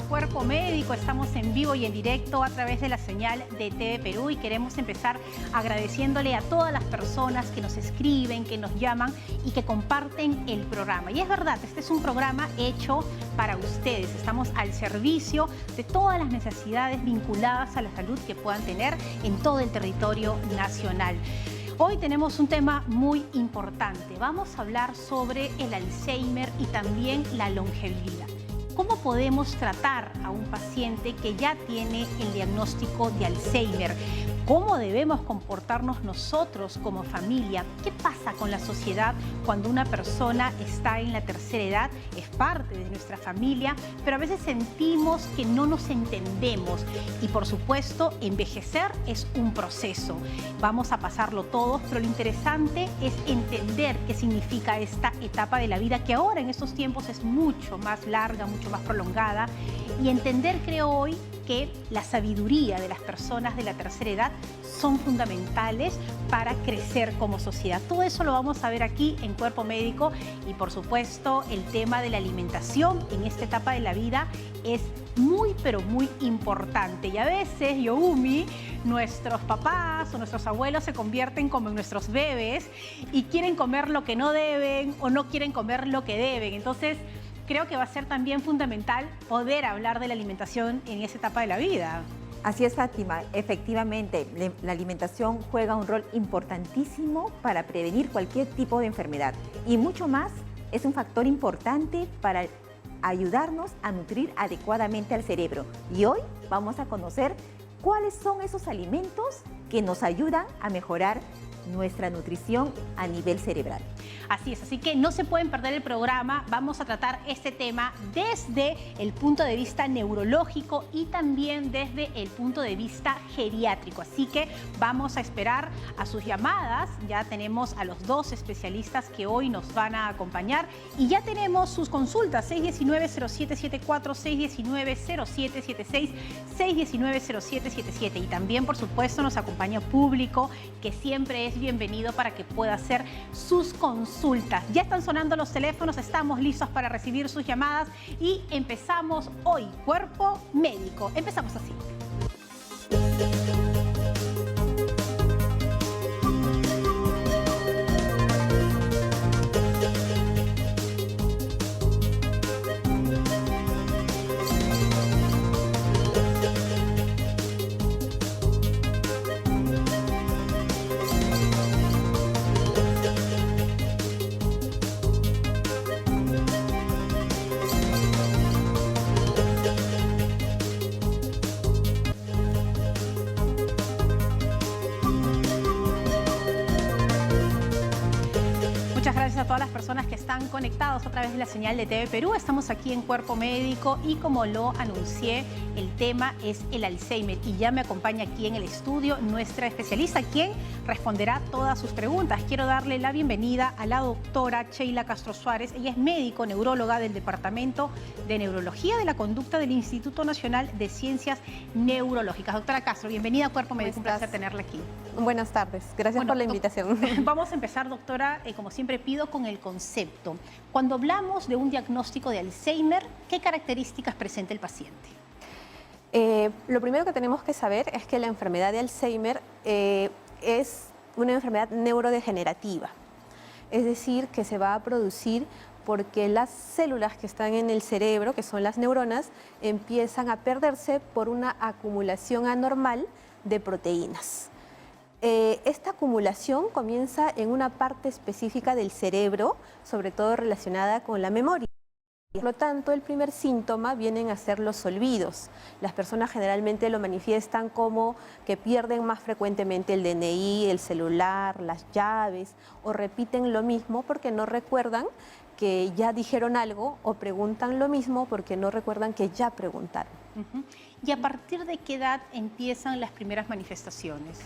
Cuerpo Médico. Estamos en vivo y en directo a través de la señal de TV Perú y queremos empezar agradeciéndole a todas las personas que nos escriben, que nos llaman y que comparten el programa. Y es verdad, este es un programa hecho para ustedes. Estamos al servicio de todas las necesidades vinculadas a la salud que puedan tener en todo el territorio nacional. Hoy tenemos un tema muy importante. Vamos a hablar sobre el Alzheimer y también la longevidad. ¿Cómo podemos tratar a un paciente que ya tiene el diagnóstico de Alzheimer? ¿Cómo debemos comportarnos nosotros como familia? ¿Qué pasa con la sociedad cuando una persona está en la tercera edad? Es parte de nuestra familia, pero a veces sentimos que no nos entendemos. Y por supuesto, envejecer es un proceso. Vamos a pasarlo todos, pero lo interesante es entender qué significa esta etapa de la vida, que ahora en estos tiempos es mucho más larga, mucho más prolongada. Y entender, creo hoy, que la sabiduría de las personas de la tercera edad son fundamentales para crecer como sociedad. Todo eso lo vamos a ver aquí en Cuerpo Médico y por supuesto el tema de la alimentación en esta etapa de la vida es muy pero muy importante y a veces, Youmi, nuestros papás o nuestros abuelos se convierten como en nuestros bebés y quieren comer lo que no deben o no quieren comer lo que deben. Entonces, creo que va a ser también fundamental poder hablar de la alimentación en esa etapa de la vida. Así es, Fátima. Efectivamente, la alimentación juega un rol importantísimo para prevenir cualquier tipo de enfermedad. Y mucho más, es un factor importante para ayudarnos a nutrir adecuadamente al cerebro. Y hoy vamos a conocer cuáles son esos alimentos que nos ayudan a mejorar nuestra nutrición a nivel cerebral. Así es, así que no se pueden perder el programa. Vamos a tratar este tema desde el punto de vista neurológico y también desde el punto de vista geriátrico. Así que vamos a esperar a sus llamadas. Ya tenemos a los dos especialistas que hoy nos van a acompañar y ya tenemos sus consultas: 619-0774, 619-0776, 619-0777. Y también, por supuesto, nos acompaña público que siempre es bienvenido para que pueda hacer sus consultas. Ya están sonando los teléfonos, estamos listos para recibir sus llamadas y empezamos hoy Cuerpo Médico. Empezamos así. A todas las personas que están conectados a través de la señal de TV Perú. Estamos aquí en Cuerpo Médico y como lo anuncié, el tema es el Alzheimer y ya me acompaña aquí en el estudio nuestra especialista, quien responderá todas sus preguntas. Quiero darle la bienvenida a la doctora Sheila Castro Suárez. Ella es médico neuróloga del Departamento de Neurología de la Conducta del Instituto Nacional de Ciencias Neurológicas. Doctora Castro, bienvenida a Cuerpo Médico, un placer tenerla aquí. Buenas tardes, gracias por la invitación. Vamos a empezar, doctora, como siempre pido, con el concepto. Cuando hablamos de un diagnóstico de Alzheimer, ¿qué características presenta el paciente? Lo primero que tenemos que saber es que la enfermedad de Alzheimer es una enfermedad neurodegenerativa, es decir, que se va a producir porque las células que están en el cerebro, que son las neuronas, empiezan a perderse por una acumulación anormal de proteínas. Esta acumulación comienza en una parte específica del cerebro, sobre todo relacionada con la memoria. Por lo tanto, el primer síntoma vienen a ser los olvidos. Las personas generalmente lo manifiestan como que pierden más frecuentemente el DNI, el celular, las llaves, o repiten lo mismo porque no recuerdan que ya dijeron algo, o preguntan lo mismo porque no recuerdan que ya preguntaron. ¿Y a partir de qué edad empiezan las primeras manifestaciones?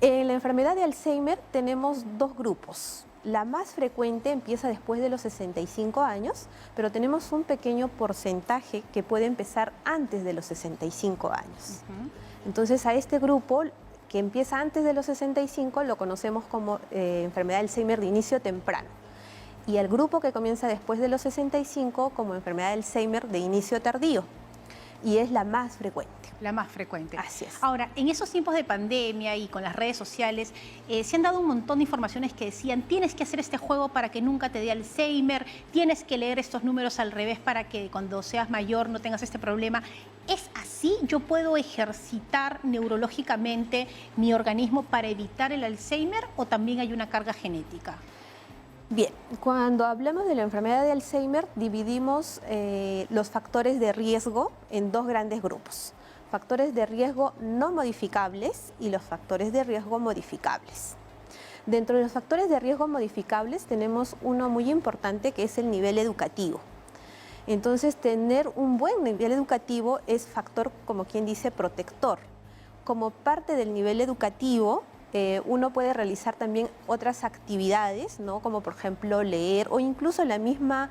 En la enfermedad de Alzheimer tenemos dos grupos. La más frecuente empieza después de los 65 años, pero tenemos un pequeño porcentaje que puede empezar antes de los 65 años. Entonces, a este grupo que empieza antes de los 65 lo conocemos como enfermedad de Alzheimer de inicio temprano. Y al grupo que comienza después de los 65 como enfermedad de Alzheimer de inicio tardío. y es la más frecuente. La más frecuente. Así es. Ahora, en esos tiempos de pandemia y con las redes sociales, se han dado un montón de informaciones que decían, tienes que hacer este juego para que nunca te dé Alzheimer, tienes que leer estos números al revés para que cuando seas mayor no tengas este problema. ¿Es así? ¿Yo puedo ejercitar neurológicamente mi organismo para evitar el Alzheimer o también hay una carga genética? Bien, cuando hablamos de la enfermedad de Alzheimer, dividimos los factores de riesgo en dos grandes grupos. Factores de riesgo no modificables y los factores de riesgo modificables. Dentro de los factores de riesgo modificables tenemos uno muy importante que es el nivel educativo. Entonces, tener un buen nivel educativo es factor, como quien dice, protector. Como parte del nivel educativo, uno puede realizar también otras actividades, ¿no? Como por ejemplo leer o incluso la misma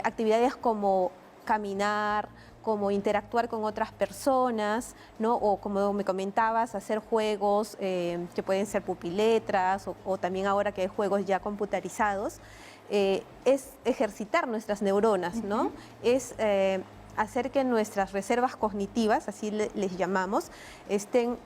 actividades como caminar, como interactuar con otras personas, ¿no? O como me comentabas, hacer juegos que pueden ser pupiletras o también ahora que hay juegos ya computarizados, es ejercitar nuestras neuronas, ¿no? Es hacer que nuestras reservas cognitivas, así les llamamos, estén,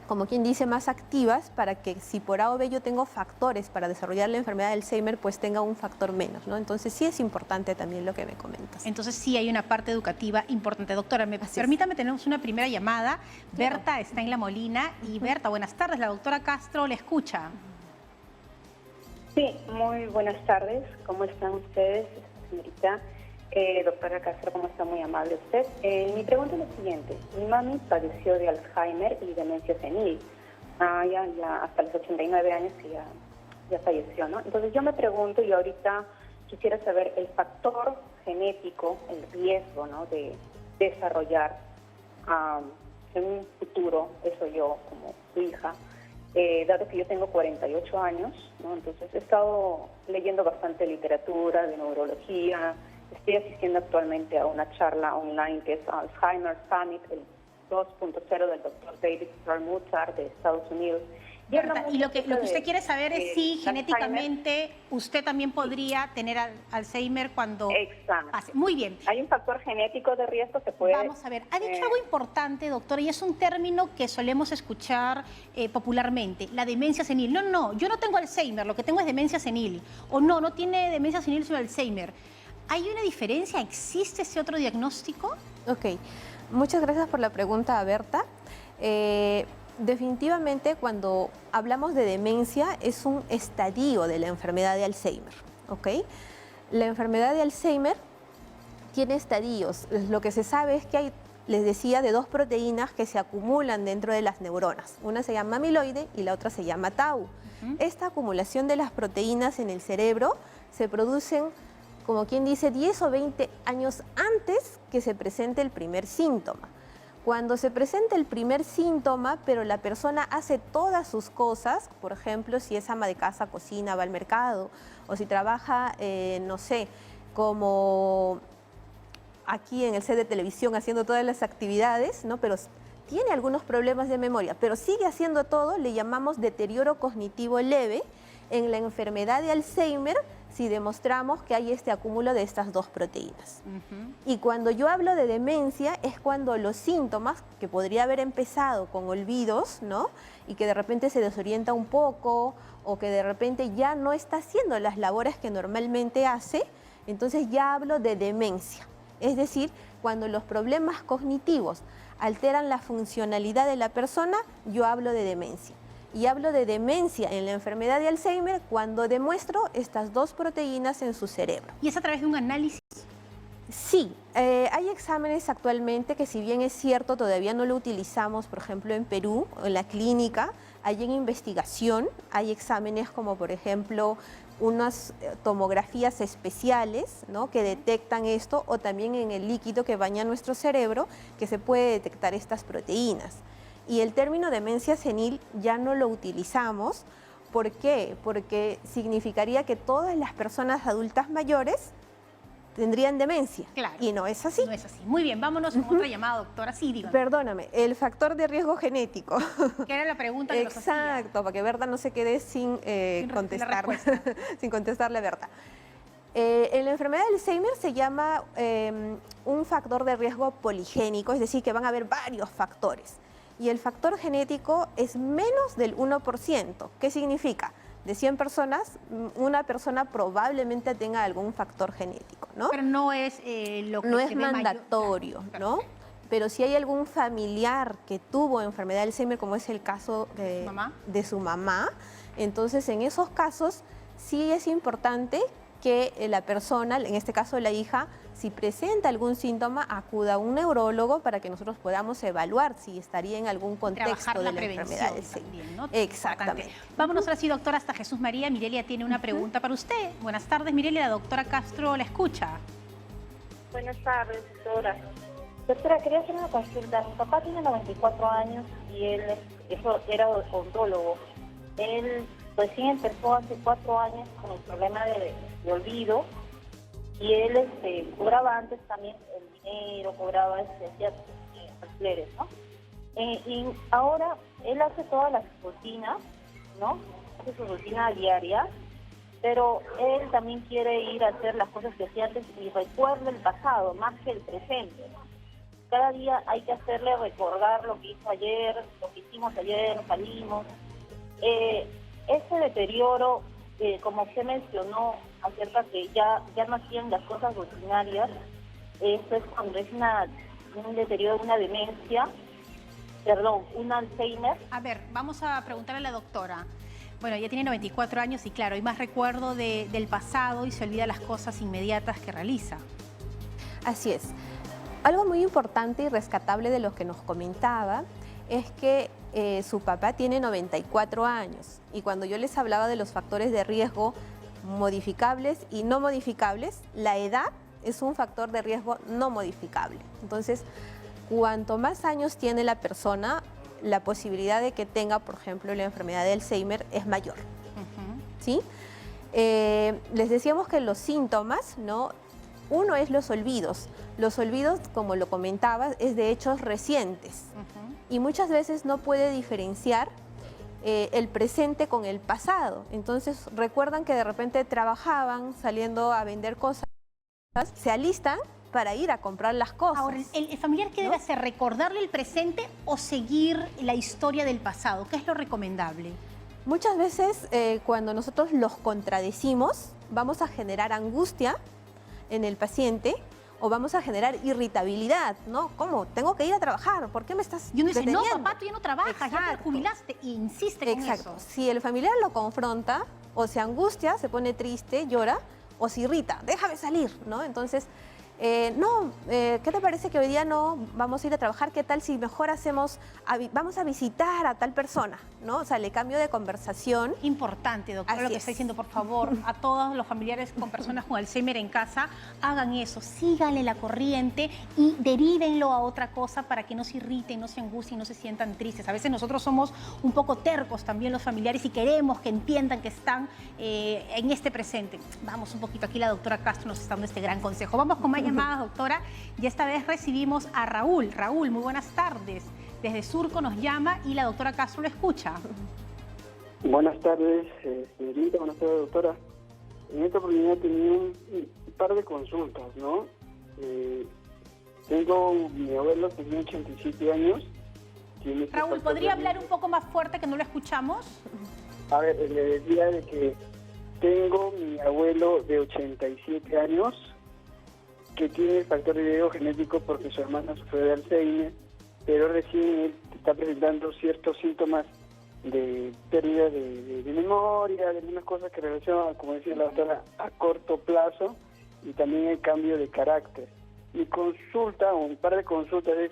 como quien dice, más activas para que si por A o B yo tengo factores para desarrollar la enfermedad de Alzheimer, pues tenga un factor menos, ¿no? Entonces sí es importante también lo que me comentas. Entonces sí hay una parte educativa importante. Doctora, permítame, tenemos una primera llamada. Berta está en La Molina y Berta, buenas tardes, la doctora Castro le escucha. Sí, muy buenas tardes. ¿Cómo están ustedes, señorita? Doctora Castro, ¿cómo está? Muy amable usted. Mi pregunta es la siguiente. Mi mami padeció de Alzheimer y demencia senil. Ya hasta los 89 años que ya falleció, ¿no? Entonces yo me pregunto y ahorita quisiera saber el factor genético, el riesgo, ¿no? De desarrollar en un futuro, eso yo como su hija, dado que yo tengo 48 años, ¿no? Entonces he estado leyendo bastante literatura de neurología. Estoy asistiendo actualmente a una charla online que es Alzheimer Summit, el 2.0 del doctor David Perlmutter de Estados Unidos. Berta, y lo que usted quiere saber es si genéticamente usted también podría tener Alzheimer cuando pase. Muy bien. Hay un factor genético de riesgo que puede... Vamos a ver, ha dicho algo importante, doctora, y es un término que solemos escuchar popularmente, la demencia senil. No, yo no tengo Alzheimer, lo que tengo es demencia senil. O no tiene demencia senil, sino Alzheimer. ¿Hay una diferencia? ¿Existe ese otro diagnóstico? Ok, muchas gracias por la pregunta, Berta. Definitivamente cuando hablamos de demencia es un estadio de la enfermedad de Alzheimer, ¿ok? La enfermedad de Alzheimer tiene estadios. Lo que se sabe es que hay, les decía, de dos proteínas que se acumulan dentro de las neuronas. Una se llama amiloide y la otra se llama tau. Esta acumulación de las proteínas en el cerebro se producen, como quien dice, 10 o 20 años antes que se presente el primer síntoma. Cuando se presenta el primer síntoma, pero la persona hace todas sus cosas, por ejemplo, si es ama de casa, cocina, va al mercado, o si trabaja, no sé, como aquí en el set de televisión haciendo todas las actividades, ¿no? Pero tiene algunos problemas de memoria, pero sigue haciendo todo, le llamamos deterioro cognitivo leve. En la enfermedad de Alzheimer, si demostramos que hay este acúmulo de estas dos proteínas. Y cuando yo hablo de demencia es cuando los síntomas, que podría haber empezado con olvidos, ¿no? Y que de repente se desorienta un poco o que de repente ya no está haciendo las labores que normalmente hace, entonces ya hablo de demencia. Es decir, cuando los problemas cognitivos alteran la funcionalidad de la persona, yo hablo de demencia. Y hablo de demencia en la enfermedad de Alzheimer cuando demuestro estas dos proteínas en su cerebro. ¿Y es a través de un análisis? Sí, hay exámenes actualmente que, si bien es cierto, todavía no lo utilizamos, por ejemplo, en Perú, en la clínica, hay en investigación, hay exámenes como, por ejemplo, unas tomografías especiales, ¿no?, que detectan esto, o también en el líquido que baña nuestro cerebro, que se puede detectar estas proteínas. Y el término demencia senil ya no lo utilizamos. ¿Por qué? Porque significaría que todas las personas adultas mayores tendrían demencia. Claro. Y no es así. No es así. Muy bien, vámonos con otra llamada, doctora. Sí, dígame. Perdóname, el factor de riesgo genético. Que era la pregunta que nos hacía. Exacto, para que Berta no se quede sin contestar, sin contestarle a Berta. En la enfermedad de Alzheimer se llama un factor de riesgo poligénico, es decir, que van a haber varios factores. Y el factor genético es menos del 1%. ¿Qué significa? De 100 personas, una persona probablemente tenga algún factor genético, ¿no? Pero no es lo que No se es ve mayor. mandatorio, ¿no? Perfecto. Pero si hay algún familiar que tuvo enfermedad de Alzheimer, como es el caso ¿Mamá? de su mamá, entonces en esos casos sí es importante que la persona, en este caso la hija, si presenta algún síntoma, acuda a un neurólogo para que nosotros podamos evaluar si estaría en algún contexto Trabajar de la la enfermedad de prevención Alzheimer. también, ¿no? Exactamente. Importante. Vámonos ahora sí, doctora, hasta Jesús María. Mirelia tiene una pregunta para usted. Buenas tardes, Mirelia. La doctora Castro la escucha. Buenas tardes, doctora. Doctora, quería hacer una consulta. Mi papá tiene 94 años y él era odontólogo. Él recién empezó hace 4 años con el problema de olvido y él cobraba antes también el dinero, cobraba, hacía alquileres, ¿no? Y ahora él hace todas las rutinas, ¿no? Hace su rutina diaria, pero él también quiere ir a hacer las cosas que hacía antes y recuerda el pasado más que el presente. Cada día hay que hacerle recordar lo que hizo ayer, lo que hicimos ayer, salimos. Ese deterioro, como usted mencionó, acerca que ya no hacían las cosas rutinarias, eso es cuando es un deterioro, una demencia, un Alzheimer. A ver, vamos a preguntarle a la doctora. Bueno, ella tiene 94 años y claro, hay más recuerdo del pasado y se olvida las cosas inmediatas que realiza. Así es. Algo muy importante y rescatable de lo que nos comentaba es que su papá tiene 94 años y cuando yo les hablaba de los factores de riesgo modificables y no modificables, la edad es un factor de riesgo no modificable. Entonces, cuanto más años tiene la persona, la posibilidad de que tenga, por ejemplo, la enfermedad de Alzheimer es mayor. ¿Sí? Les decíamos que los síntomas, ¿no? Uno es los olvidos. Los olvidos, como lo comentaba, es de hechos recientes. Y muchas veces no puede diferenciar el presente con el pasado. Entonces, recuerdan que de repente trabajaban saliendo a vender cosas, se alistan para ir a comprar las cosas. Ahora, ¿el familiar qué debe hacer? ¿Recordarle el presente o seguir la historia del pasado? ¿Qué es lo recomendable? Muchas veces cuando nosotros los contradecimos, vamos a generar angustia en el paciente o vamos a generar irritabilidad, ¿no? ¿Cómo? Tengo que ir a trabajar, ¿por qué me estás Y uno dice, no, deteniendo? papá, tú ya no trabajas, ya te jubilaste, y insiste con Exacto. eso. Si el familiar lo confronta, o se angustia, se pone triste, llora, o se irrita, déjame salir, ¿no? Entonces, ¿qué te parece que hoy día no vamos a ir a trabajar? ¿Qué tal si mejor vamos a visitar a tal persona, ¿no? O sea, le cambio de conversación. Importante, doctora, lo que está diciendo, por favor, a todos los familiares con personas con Alzheimer en casa, hagan eso, síganle la corriente y derívenlo a otra cosa para que no se irriten, no se angustien, no se sientan tristes. A veces nosotros somos un poco tercos también los familiares y queremos que entiendan que están en este presente. Vamos un poquito, aquí la doctora Castro nos está dando este gran consejo. Vamos con más llamadas, doctora, y esta vez recibimos a Raúl. Raúl, muy buenas tardes. Desde Surco nos llama y la doctora Castro lo escucha. Buenas tardes, señorita, buenas tardes, doctora. En esta oportunidad tenía un par de consultas, ¿no? Mi abuelo tenía 87 años. Raúl, ¿podría hablar un poco más fuerte que no lo escuchamos? A ver, le decía de que tengo mi abuelo de 87 años que tiene el factor de riesgo genético porque su hermana sufrió de Alzheimer, pero recién él está presentando ciertos síntomas de pérdida de memoria, de algunas cosas que relacionan, como decía la doctora, a corto plazo y también el cambio de carácter. Mi consulta, o un par de consultas es,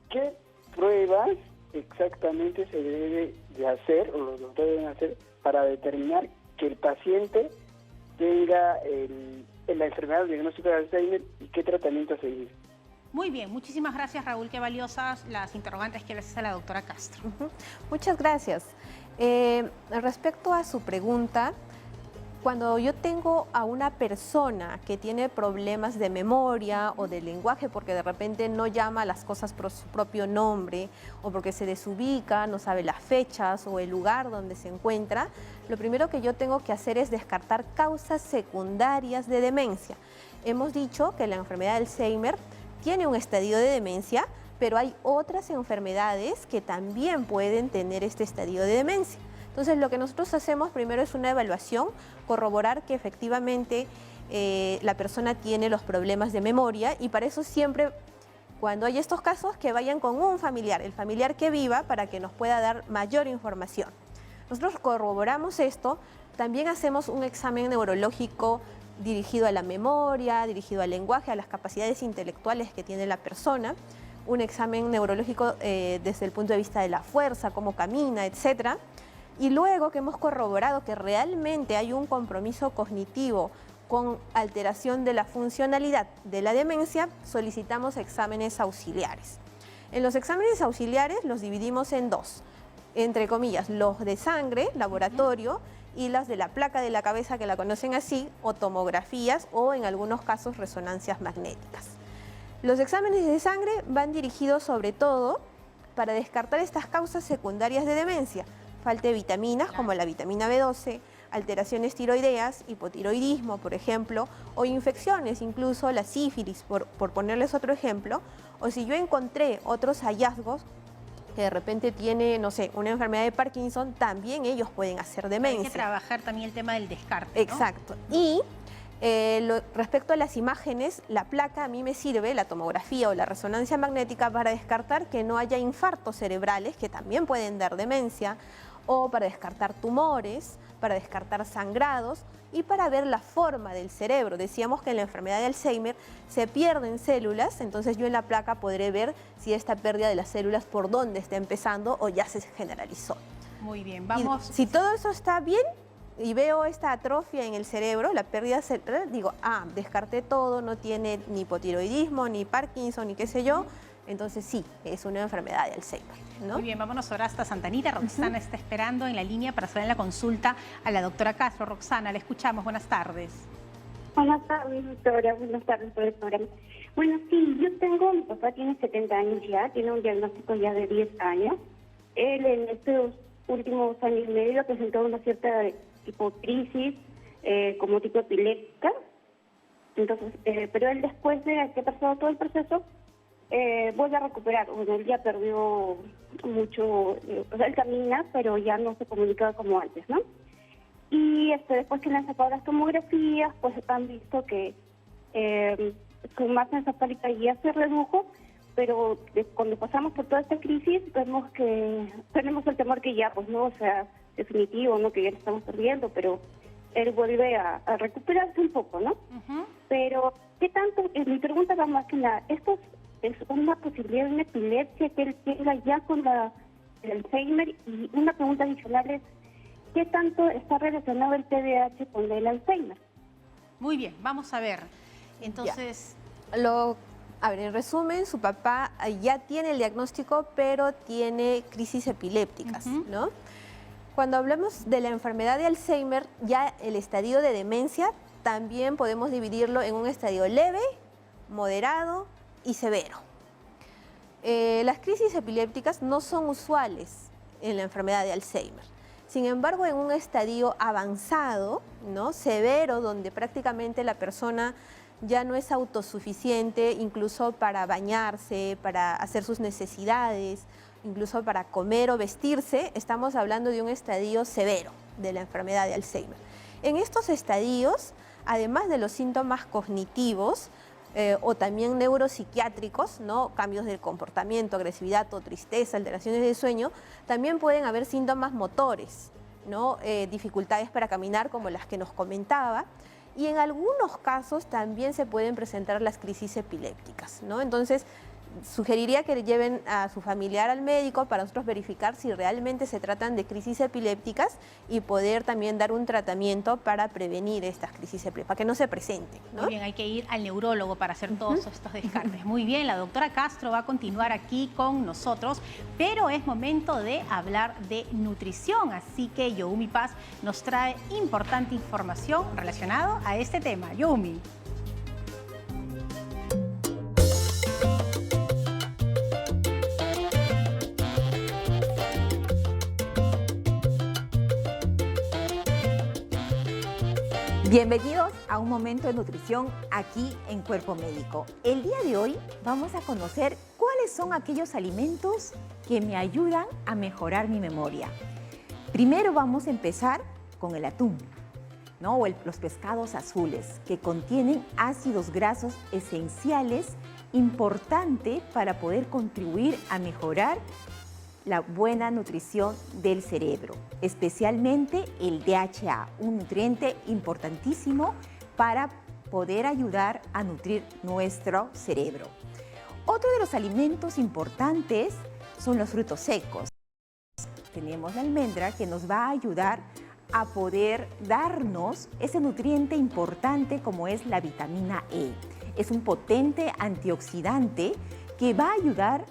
¿qué pruebas exactamente se debe de hacer, o los doctores deben hacer, para determinar que el paciente tenga la enfermedad diagnóstica de Alzheimer y qué tratamiento seguir? Muy bien, muchísimas gracias, Raúl. Qué valiosas las interrogantes que le haces a la doctora Castro. Muchas gracias. Respecto a su pregunta, Cuando yo tengo a una persona que tiene problemas de memoria o de lenguaje porque de repente no llama a las cosas por su propio nombre o porque se desubica, no sabe las fechas o el lugar donde se encuentra, lo primero que yo tengo que hacer es descartar causas secundarias de demencia. Hemos dicho que la enfermedad de Alzheimer tiene un estadio de demencia, pero hay otras enfermedades que también pueden tener este estadio de demencia. Entonces, lo que nosotros hacemos primero es una evaluación, corroborar que efectivamente la persona tiene los problemas de memoria, y para eso siempre, cuando hay estos casos, que vayan con un familiar, el familiar que viva, para que nos pueda dar mayor información. Nosotros corroboramos esto, también hacemos un examen neurológico dirigido a la memoria, dirigido al lenguaje, a las capacidades intelectuales que tiene la persona, un examen neurológico desde el punto de vista de la fuerza, cómo camina, etcétera. Y luego que hemos corroborado que realmente hay un compromiso cognitivo con alteración de la funcionalidad de la demencia, solicitamos exámenes auxiliares. En los exámenes auxiliares los dividimos en dos, entre comillas, los de sangre, laboratorio, y las de la placa de la cabeza, que la conocen así, o tomografías, o en algunos casos resonancias magnéticas. Los exámenes de sangre van dirigidos sobre todo para descartar estas causas secundarias de demencia, falta de vitaminas como la vitamina B12, alteraciones tiroideas, hipotiroidismo, por ejemplo, o infecciones, incluso la sífilis, por ponerles otro ejemplo, o si yo encontré otros hallazgos que de repente tiene, no sé, una enfermedad de Parkinson, también ellos pueden hacer demencia. Hay que trabajar también el tema del descarte, ¿no? Exacto. Y respecto a las imágenes, la placa a mí me sirve, la tomografía o la resonancia magnética, para descartar que no haya infartos cerebrales, que también pueden dar demencia, o para descartar tumores, para descartar sangrados y para ver la forma del cerebro. Decíamos que en la enfermedad de Alzheimer se pierden células, entonces yo en la placa podré ver si esta pérdida de las células por dónde está empezando o ya se generalizó. Muy bien, vamos. Y si todo eso está bien y veo esta atrofia en el cerebro, la pérdida cerebral, digo, descarté todo, no tiene ni hipotiroidismo, ni Parkinson, ni qué sé yo, entonces sí, es una enfermedad de Alzheimer, ¿no? Muy bien, vámonos ahora hasta Santa Anita. Roxana está esperando en la línea para hacer la consulta a la doctora Castro. Roxana, la escuchamos. Buenas tardes. Buenas tardes, doctora. Buenas tardes por el programa. Bueno, sí, mi papá tiene 70 años ya, tiene un diagnóstico ya de 10 años. Él en estos últimos años y medio ha presentado una cierta tipo crisis, como tipo epiléptica. Entonces, pero él, después de que ha pasado todo el proceso, vuelve a recuperar. Bueno, él ya perdió mucho, o sea, él camina, pero ya no se comunica como antes, ¿no? Y después que le han sacado las tomografías, pues han visto que su masa encefálica ya se redujo, pero cuando pasamos por toda esta crisis, vemos que tenemos el temor que ya, pues no, o sea, definitivo, ¿no? Que ya lo estamos perdiendo, pero él vuelve a recuperarse un poco, ¿no? Pero, ¿qué tanto? Mi pregunta va más que nada, ¿esto es una posibilidad de una epilepsia que él tenga ya con el Alzheimer? Y una pregunta adicional es, ¿qué tanto está relacionado el TDAH con el Alzheimer? Muy bien, vamos a ver. Entonces, a ver, en resumen, su papá ya tiene el diagnóstico, pero tiene crisis epilépticas, ¿no? Cuando hablamos de la enfermedad de Alzheimer, ya el estadio de demencia también podemos dividirlo en un estadio leve, moderado y severo. Las crisis epilépticas no son usuales en la enfermedad de Alzheimer. Sin embargo, en un estadio avanzado, ¿no?, severo, donde prácticamente la persona ya no es autosuficiente, incluso para bañarse, para hacer sus necesidades, incluso para comer o vestirse, estamos hablando de un estadio severo de la enfermedad de Alzheimer. En estos estadios, además de los síntomas cognitivos o también neuropsiquiátricos, ¿no?, cambios del comportamiento, agresividad o tristeza, alteraciones de sueño, también pueden haber síntomas motores, ¿no?, dificultades para caminar como las que nos comentaba, y en algunos casos también se pueden presentar las crisis epilépticas, ¿no? Entonces, sugeriría que lleven a su familiar al médico para nosotros verificar si realmente se tratan de crisis epilépticas y poder también dar un tratamiento para prevenir estas crisis epilépticas, para que no se presenten, ¿no? Muy bien, hay que ir al neurólogo para hacer todos estos descartes. Muy bien, la doctora Castro va a continuar aquí con nosotros, pero es momento de hablar de nutrición, así que Youmi Paz nos trae importante información relacionada a este tema. Youmi. Bienvenidos a un momento de nutrición aquí en Cuerpo Médico. El día de hoy vamos a conocer cuáles son aquellos alimentos que me ayudan a mejorar mi memoria. Primero vamos a empezar con el atún, ¿no? O los pescados azules, que contienen ácidos grasos esenciales importantes para poder contribuir a mejorar la buena nutrición del cerebro, especialmente el DHA, un nutriente importantísimo para poder ayudar a nutrir nuestro cerebro. Otro de los alimentos importantes son los frutos secos. Tenemos la almendra que nos va a ayudar a poder darnos ese nutriente importante como es la vitamina E. Es un potente antioxidante que va a ayudar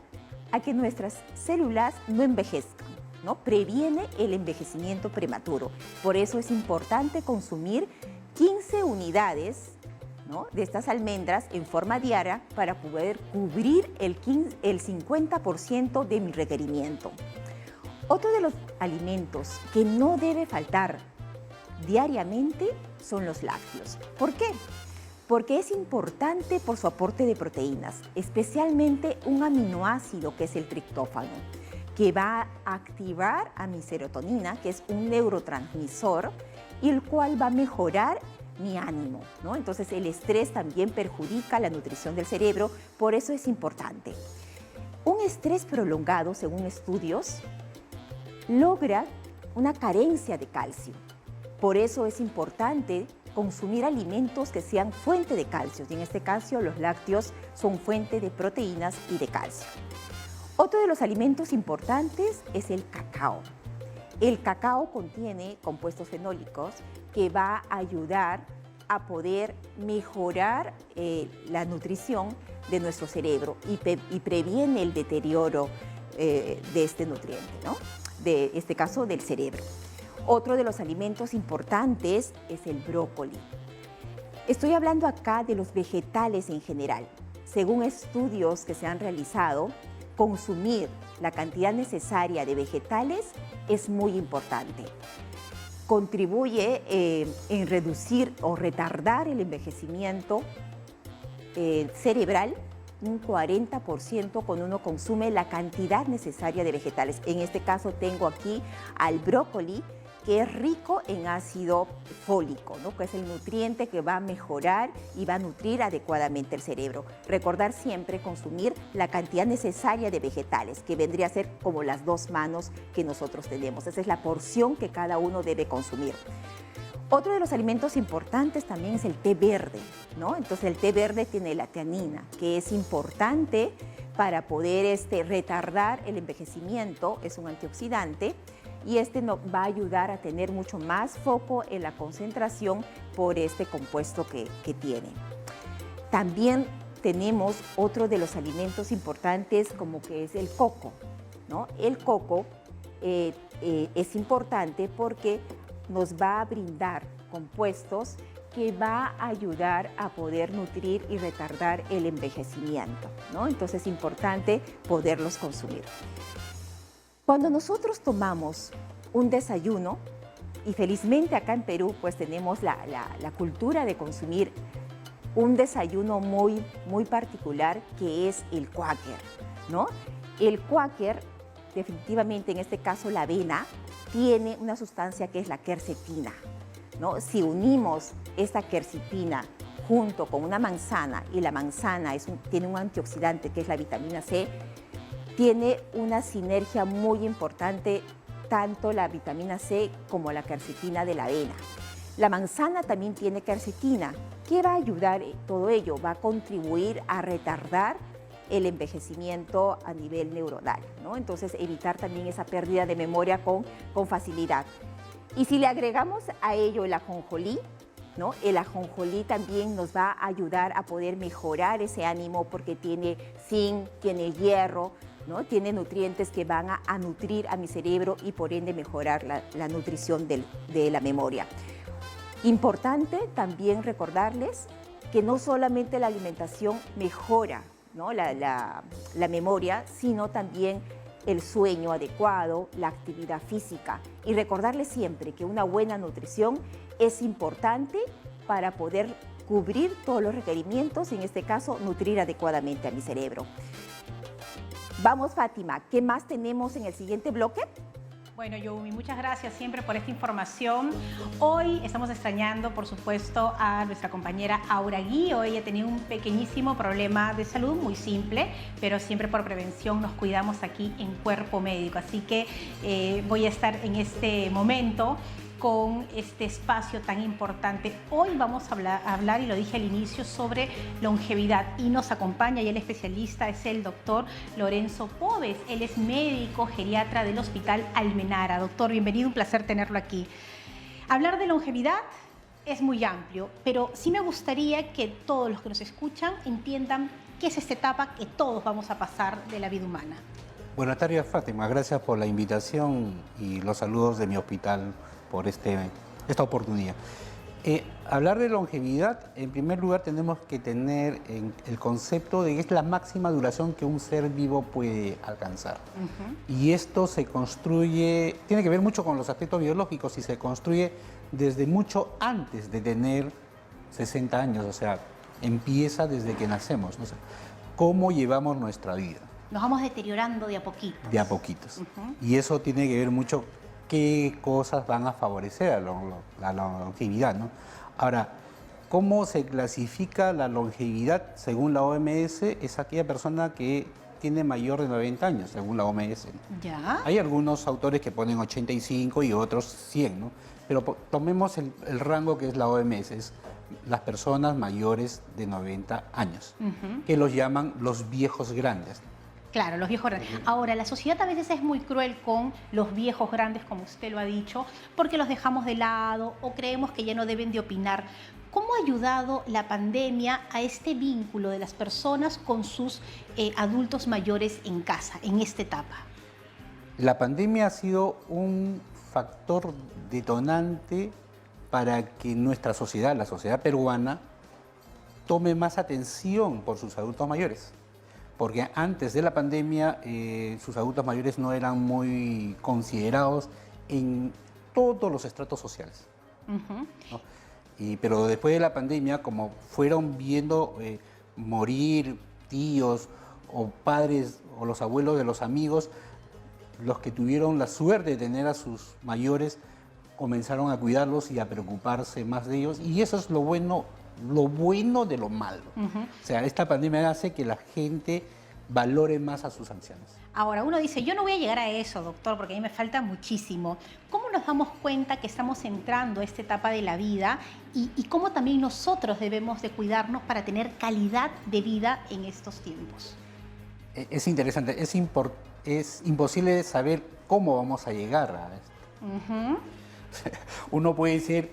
a que nuestras células no envejezcan, ¿no? Previene el envejecimiento prematuro. Por eso es importante consumir 15 unidades, ¿no?, de estas almendras en forma diaria para poder cubrir el 50% de mi requerimiento. Otro de los alimentos que no debe faltar diariamente son los lácteos. ¿Por qué? Porque es importante por su aporte de proteínas, especialmente un aminoácido que es el triptófano, que va a activar a mi serotonina, que es un neurotransmisor, y el cual va a mejorar mi ánimo, ¿no? Entonces el estrés también perjudica la nutrición del cerebro, por eso es importante. Un estrés prolongado, según estudios, logra una carencia de calcio. Por eso es importante consumir alimentos que sean fuente de calcio, y en este caso los lácteos son fuente de proteínas y de calcio. Otro de los alimentos importantes es el cacao. El cacao contiene compuestos fenólicos que va a ayudar a poder mejorar la nutrición de nuestro cerebro y previene el deterioro de este nutriente, ¿no? De este caso del cerebro. Otro de los alimentos importantes es el brócoli. Estoy hablando acá de los vegetales en general. Según estudios que se han realizado, consumir la cantidad necesaria de vegetales es muy importante. Contribuye en reducir o retardar el envejecimiento cerebral un 40% cuando uno consume la cantidad necesaria de vegetales. En este caso tengo aquí al brócoli, que es rico en ácido fólico, ¿no?, que es el nutriente que va a mejorar y va a nutrir adecuadamente el cerebro. Recordar siempre consumir la cantidad necesaria de vegetales, que vendría a ser como las 2 manos que nosotros tenemos. Esa es la porción que cada uno debe consumir. Otro de los alimentos importantes también es el té verde, ¿no? Entonces el té verde tiene la teanina, que es importante para poder retardar el envejecimiento, es un antioxidante, y nos va a ayudar a tener mucho más foco en la concentración por este compuesto que tiene. También tenemos otro de los alimentos importantes como que es el coco, ¿no? El coco es importante porque nos va a brindar compuestos que va a ayudar a poder nutrir y retardar el envejecimiento, ¿no? Entonces es importante poderlos consumir. Cuando nosotros tomamos un desayuno, y felizmente acá en Perú pues tenemos la cultura de consumir un desayuno muy particular, que es el quaker, ¿no? El quaker, definitivamente en este caso la avena, tiene una sustancia que es la quercetina, ¿no? Si unimos esta quercetina junto con una manzana, y la manzana tiene un antioxidante que es la vitamina C, tiene una sinergia muy importante, tanto la vitamina C como la quercetina de la avena. La manzana también tiene quercetina. ¿Qué va a ayudar todo ello? Va a contribuir a retardar el envejecimiento a nivel neuronal, ¿no? Entonces, evitar también esa pérdida de memoria con facilidad. Y si le agregamos a ello el ajonjolí, ¿no? El ajonjolí también nos va a ayudar a poder mejorar ese ánimo porque tiene zinc, tiene hierro, ¿no? Tiene nutrientes que van a nutrir a mi cerebro y por ende mejorar la nutrición de la memoria. Importante también recordarles que no solamente la alimentación mejora, ¿no? la memoria, sino también el sueño adecuado, la actividad física. Y recordarles siempre que una buena nutrición es importante para poder cubrir todos los requerimientos, en este caso, nutrir adecuadamente a mi cerebro. Vamos, Fátima, ¿qué más tenemos en el siguiente bloque? Bueno, Youmi, muchas gracias siempre por esta información. Hoy estamos extrañando, por supuesto, a nuestra compañera Aura Guío. Ella tenía un pequeñísimo problema de salud, muy simple, pero siempre por prevención nos cuidamos aquí en Cuerpo Médico. Así que voy a estar en este momento con este espacio tan importante. Hoy vamos a hablar, y lo dije al inicio, sobre longevidad, y nos acompaña, y el especialista es el doctor Lorenzo Poves. Él es médico geriatra del Hospital Almenara. Doctor, bienvenido, un placer tenerlo aquí. Hablar de longevidad es muy amplio, pero sí me gustaría que todos los que nos escuchan entiendan qué es esta etapa que todos vamos a pasar de la vida humana. Buenas tardes, Fátima. Gracias por la invitación y los saludos de mi hospital por esta oportunidad. Hablar de longevidad, en primer lugar tenemos que tener el concepto de que es la máxima duración que un ser vivo puede alcanzar. Y esto se construye, tiene que ver mucho con los aspectos biológicos y se construye desde mucho antes de tener 60 años, o sea, empieza desde que nacemos, ¿no? O sea, cómo llevamos nuestra vida. Nos vamos deteriorando de a poquitos. De a poquitos. Y eso tiene que ver mucho qué cosas van a favorecer a la longevidad, ¿no? Ahora, ¿cómo se clasifica la longevidad según la OMS? Es aquella persona que tiene mayor de 90 años, según la OMS. ¿Ya? Hay algunos autores que ponen 85 y otros 100, ¿no? Pero tomemos el rango que es la OMS, es las personas mayores de 90 años, que los llaman los viejos grandes. Claro, los viejos grandes. Ahora, la sociedad a veces es muy cruel con los viejos grandes, como usted lo ha dicho, porque los dejamos de lado o creemos que ya no deben de opinar. ¿Cómo ha ayudado la pandemia a este vínculo de las personas con sus adultos mayores en casa, en esta etapa? La pandemia ha sido un factor detonante para que nuestra sociedad, la sociedad peruana, tome más atención por sus adultos mayores. Porque antes de la pandemia sus adultos mayores no eran muy considerados en todos los estratos sociales, ¿no? Pero después de la pandemia, como fueron viendo morir tíos o padres o los abuelos de los amigos, los que tuvieron la suerte de tener a sus mayores comenzaron a cuidarlos y a preocuparse más de ellos, y eso es lo bueno de lo malo. O sea, esta pandemia hace que la gente valore más a sus ancianos. Ahora, uno dice, yo no voy a llegar a eso, doctor, porque a mí me falta muchísimo. ¿Cómo nos damos cuenta que estamos entrando a esta etapa de la vida y cómo también nosotros debemos de cuidarnos para tener calidad de vida en estos tiempos? Es interesante, es imposible saber cómo vamos a llegar a esto. Uno puede ser,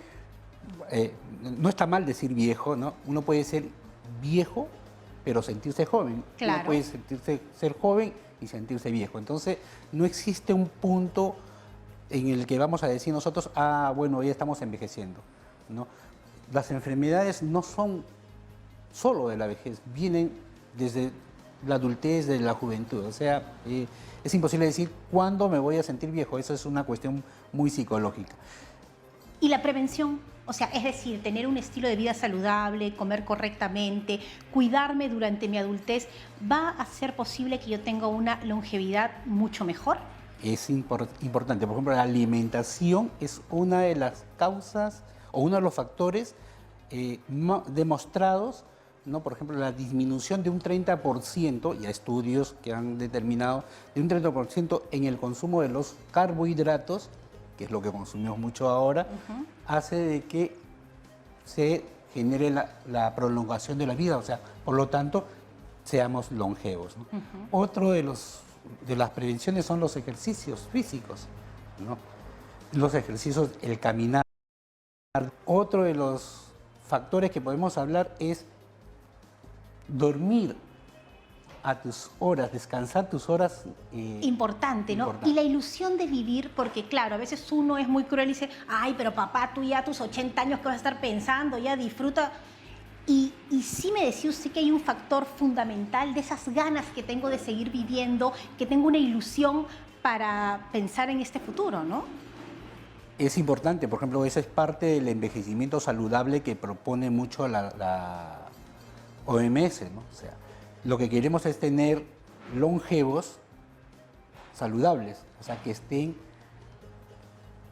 no está mal decir viejo, ¿no? Uno puede ser viejo, pero sentirse joven. Claro. Uno puede ser joven y sentirse viejo. Entonces, no existe un punto en el que vamos a decir nosotros, bueno, ya estamos envejeciendo, ¿no? Las enfermedades no son solo de la vejez, vienen desde la adultez, de la juventud. O sea, es imposible decir cuándo me voy a sentir viejo. Eso es una cuestión muy psicológica. ¿Y la prevención? O sea, es decir, tener un estilo de vida saludable, comer correctamente, cuidarme durante mi adultez, ¿va a hacer posible que yo tenga una longevidad mucho mejor? Es importante. Por ejemplo, la alimentación es una de las causas o uno de los factores demostrados, ¿no? Por ejemplo, la disminución de un 30%, y hay estudios que han determinado, de un 30% en el consumo de los carbohidratos, que es lo que consumimos mucho ahora, hace de que se genere la prolongación de la vida. O sea, por lo tanto, seamos longevos, ¿no? Otro de las prevenciones son los ejercicios físicos, ¿no? Los ejercicios, el caminar. Otro de los factores que podemos hablar es dormir a tus horas, descansar tus horas. Importante, ¿no? Importante. Y la ilusión de vivir, porque claro, a veces uno es muy cruel y dice, ay, pero papá, tú ya a tus 80 años, ¿qué vas a estar pensando? Ya disfruta. Y sí me decía usted que hay un factor fundamental de esas ganas que tengo de seguir viviendo, que tengo una ilusión para pensar en este futuro, ¿no? Es importante, por ejemplo, esa es parte del envejecimiento saludable que propone mucho la OMS, ¿no? O sea, lo que queremos es tener longevos saludables, o sea, que estén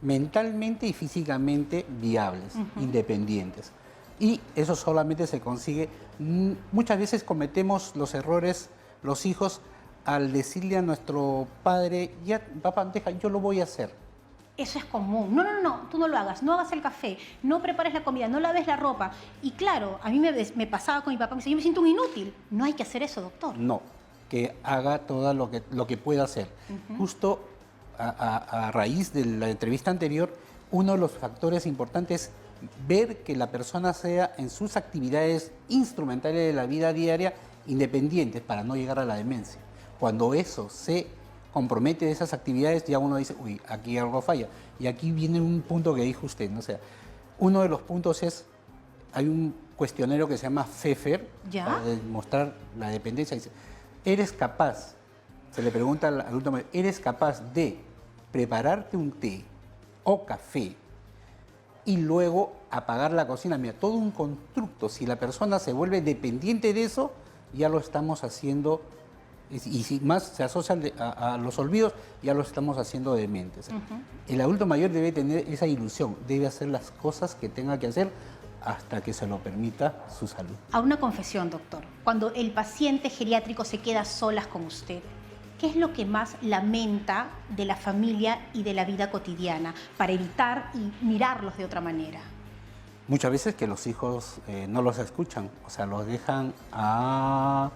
mentalmente y físicamente viables, independientes. Y eso solamente se consigue, muchas veces cometemos los errores, los hijos, al decirle a nuestro padre, ya, papá, deja, yo lo voy a hacer. Eso es común. No, tú no lo hagas, no hagas el café, no prepares la comida, no laves la ropa. Y claro, a mí me pasaba con mi papá, me decía, yo me siento un inútil. No hay que hacer eso, doctor. No, que haga todo lo que pueda hacer. Justo a raíz de la entrevista anterior, uno de los factores importantes es ver que la persona sea en sus actividades instrumentales de la vida diaria independientes para no llegar a la demencia. Cuando eso se compromete esas actividades, ya uno dice, uy, aquí algo falla. Y aquí viene un punto que dijo usted, ¿no? O sea, uno de los puntos es, hay un cuestionario que se llama Pfeffer, ¿ya?, para demostrar la dependencia. Dice, ¿eres capaz, se le pregunta al adulto mayor, ¿eres capaz de prepararte un té o café y luego apagar la cocina? Mira, todo un constructo. Si la persona se vuelve dependiente de eso, ya lo estamos haciendo. Y si más se asocia a los olvidos, ya lo estamos haciendo dementes. El adulto mayor debe tener esa ilusión, debe hacer las cosas que tenga que hacer hasta que se lo permita su salud. A una confesión, doctor. Cuando el paciente geriátrico se queda solas con usted, ¿qué es lo que más lamenta de la familia y de la vida cotidiana para evitar y mirarlos de otra manera? Muchas veces que los hijos no los escuchan, o sea, los dejan a...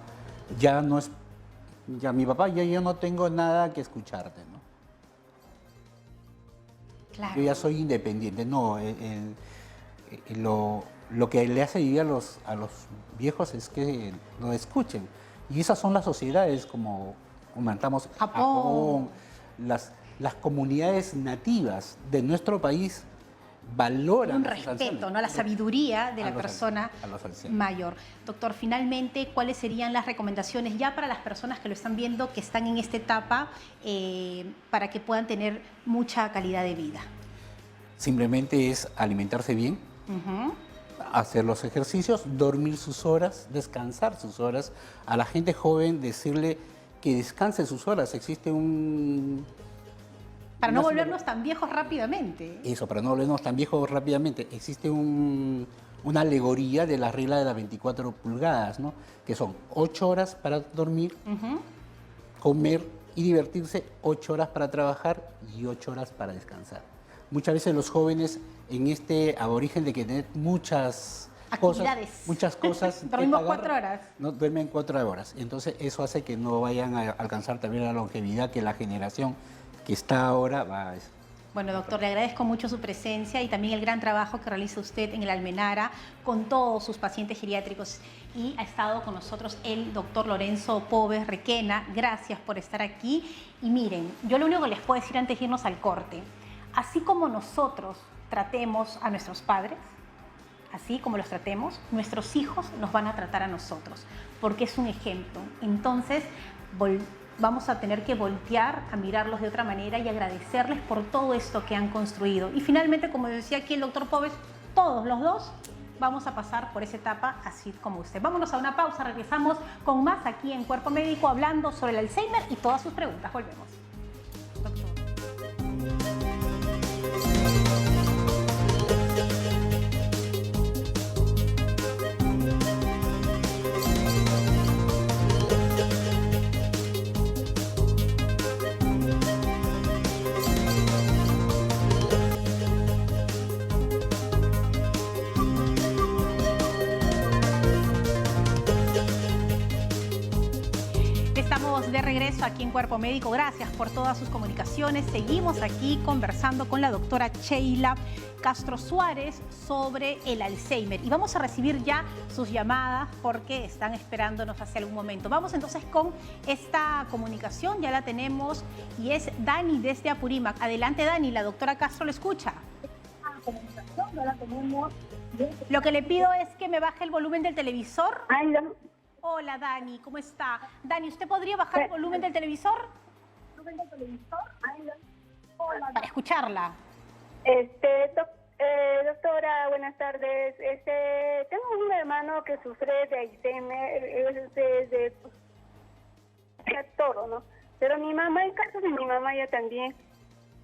Ya no es... Ya mi papá, yo no tengo nada que escucharte, ¿no? Claro. Yo ya soy independiente. No, lo que le hace vivir a los viejos es que lo escuchen. Y esas son las sociedades como comentamos, Japón, las comunidades nativas de nuestro país valoran un respeto, ¿no?, a la sabiduría de la persona ancianos. mayor. Doctor, finalmente, ¿cuáles serían las recomendaciones ya para las personas que lo están viendo, que están en esta etapa, para que puedan tener mucha calidad de vida? Simplemente es alimentarse bien, hacer los ejercicios, dormir sus horas, descansar sus horas. A la gente joven decirle que descanse sus horas. Existe un... Para no volvernos tan viejos rápidamente. Eso, para no volvernos tan viejos rápidamente. Existe una alegoría de la regla de las 24 pulgadas, ¿no? Que son 8 horas para dormir, comer y divertirse, 8 horas para trabajar y 8 horas para descansar. Muchas veces los jóvenes en este aborigen de que tener muchas cosas dormimos 4 horas. No, duermen 4 horas. Entonces eso hace que no vayan a alcanzar también la longevidad que la generación que está ahora va a... Bueno, doctor, le agradezco mucho su presencia y también el gran trabajo que realiza usted en el Almenara con todos sus pacientes geriátricos. Y ha estado con nosotros el doctor Lorenzo Pobes Requena. Gracias por estar aquí. Y miren, yo lo único que les puedo decir antes de irnos al corte, así como nosotros tratemos a nuestros padres, así como los tratemos, nuestros hijos nos van a tratar a nosotros, porque es un ejemplo. Entonces, vamos a tener que voltear a mirarlos de otra manera y agradecerles por todo esto que han construido. Y finalmente, como decía aquí el doctor Pobes, todos los dos vamos a pasar por esa etapa así como usted. Vámonos a una pausa, regresamos con más aquí en Cuerpo Médico hablando sobre el Alzheimer y todas sus preguntas. Volvemos. Doctor. regreso aquí en Cuerpo Médico. Gracias por todas sus comunicaciones. Seguimos aquí conversando con la doctora Sheila Castro Suárez sobre el Alzheimer. Y vamos a recibir ya sus llamadas porque están esperándonos hace algún momento. Vamos entonces con esta comunicación, ya la tenemos, y es Dani desde Apurímac. Adelante, Dani, la doctora Castro lo escucha. Lo que le pido es que me baje el volumen del televisor. Hola, Dani, ¿cómo está? Dani, ¿usted podría bajar el volumen del televisor? Para escucharla. Doctora, buenas tardes. Tengo un hermano que sufre de Alzheimer, de todo, ¿no? Pero mi mamá, el caso de mi mamá ya también.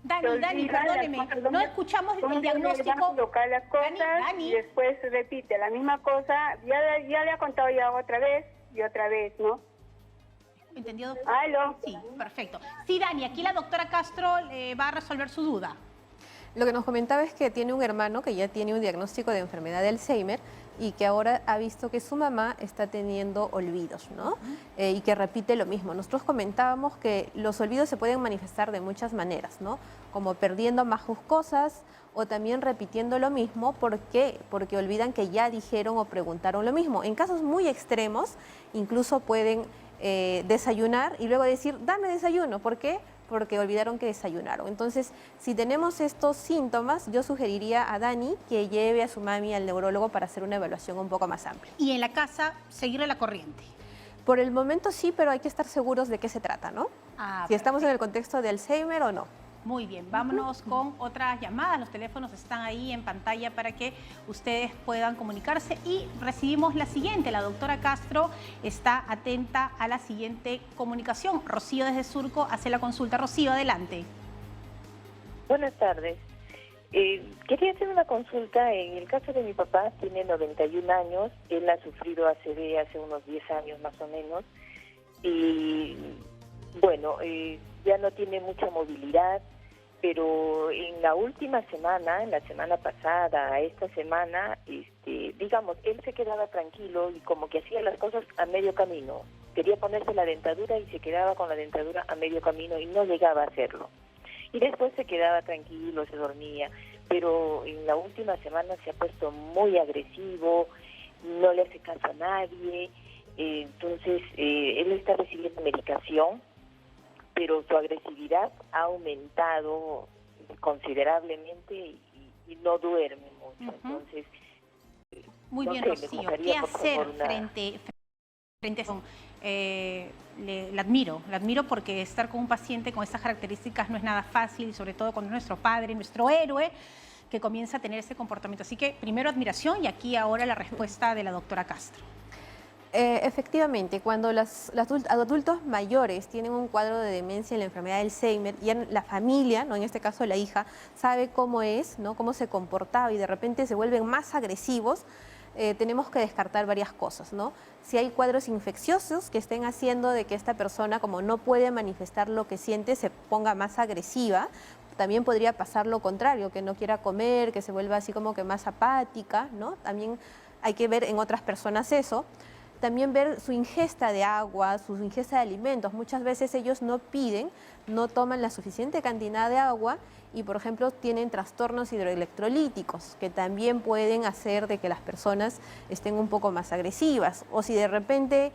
Dani, perdóneme, no escuchamos el diagnóstico. Colocar las cosas Dani. y después repite la misma cosa. Ya le ha contado ya otra vez y otra vez, ¿no? ¿Entendió, doctor? ¿Aló? Sí, perfecto. Sí, Dani, aquí la doctora Castro va a resolver su duda. Lo que nos comentaba es que tiene un hermano que ya tiene un diagnóstico de enfermedad de Alzheimer y que ahora ha visto que su mamá está teniendo olvidos, ¿no? Y que repite lo mismo. Nosotros comentábamos que los olvidos se pueden manifestar de muchas maneras, ¿no? Como perdiendo más sus cosas o también repitiendo lo mismo. ¿Por qué? Porque olvidan que ya dijeron o preguntaron lo mismo. En casos muy extremos, incluso pueden desayunar y luego decir, dame desayuno. ¿Por qué? Porque olvidaron que desayunaron. Entonces, si tenemos estos síntomas, yo sugeriría a Dani que lleve a su mami al neurólogo para hacer una evaluación un poco más amplia. Y en la casa, seguirle la corriente. Por el momento sí, pero hay que estar seguros de qué se trata, ¿no? Si estamos en el contexto de Alzheimer o no. Muy bien, vámonos con otras llamadas. Los teléfonos están ahí en pantalla para que ustedes puedan comunicarse. Y recibimos la siguiente. La doctora Castro está atenta a la siguiente comunicación. Rocío desde Surco hace la consulta. Rocío, adelante. Buenas tardes. Quería hacer una consulta. En el caso de mi papá, tiene 91 años. Él ha sufrido ACV hace unos 10 años más o menos. Y bueno, ya no tiene mucha movilidad. Pero en la última semana, en la semana pasada, esta semana, digamos, él se quedaba tranquilo y como que hacía las cosas a medio camino. Quería ponerse la dentadura y se quedaba con la dentadura a medio camino y no llegaba a hacerlo. Y después se quedaba tranquilo, se dormía. Pero en la última semana se ha puesto muy agresivo, no le hace caso a nadie. Entonces, él está recibiendo medicación, pero su agresividad ha aumentado considerablemente y no duerme mucho. Entonces, muy bien, Rocío. ¿Qué hacer frente a eso? La admiro porque estar con un paciente con estas características no es nada fácil, y sobre todo cuando es nuestro padre, nuestro héroe, que comienza a tener ese comportamiento. Así que primero admiración y aquí ahora la respuesta de la doctora Castro. Efectivamente, cuando los adultos mayores tienen un cuadro de demencia en la enfermedad de Alzheimer, y la familia, ¿no? En este caso la hija, sabe cómo es, ¿no? Cómo se comportaba y de repente se vuelven más agresivos, tenemos que descartar varias cosas, ¿no? Si hay cuadros infecciosos que estén haciendo de que esta persona, como no puede manifestar lo que siente, se ponga más agresiva. También podría pasar lo contrario, que no quiera comer, que se vuelva así como que más apática, ¿no? También hay que ver en otras personas eso. También ver su ingesta de agua, su ingesta de alimentos. Muchas veces ellos no piden, no toman la suficiente cantidad de agua y, por ejemplo, tienen trastornos hidroelectrolíticos que también pueden hacer de que las personas estén un poco más agresivas. O si de repente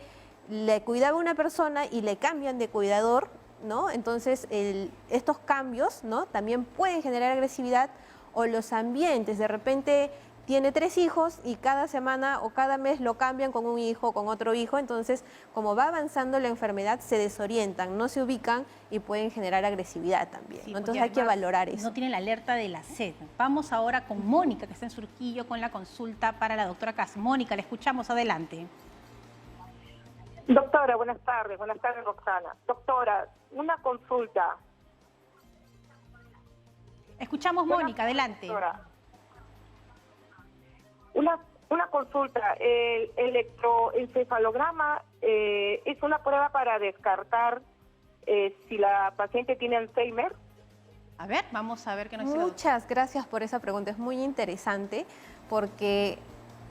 le cuidaba una persona y le cambian de cuidador, ¿no? Entonces, estos cambios, ¿no? También pueden generar agresividad, o los ambientes, de repente tiene 3 hijos y cada semana o cada mes lo cambian con un hijo o con otro hijo, entonces como va avanzando la enfermedad se desorientan, no se ubican y pueden generar agresividad también, Sí, ¿no? Entonces hay que valorar eso. No tienen la alerta de la sed. Vamos ahora con Mónica, que está en Surquillo, con la consulta para la doctora Castro. Mónica, le escuchamos, adelante. Doctora, buenas tardes Roxana. Doctora, una consulta. Escuchamos, Mónica, adelante. Doctora. Una consulta, el electroencefalograma es una prueba para descartar si la paciente tiene Alzheimer. A ver, vamos a ver qué nos dice la doctora. Muchas gracias por esa pregunta, es muy interesante porque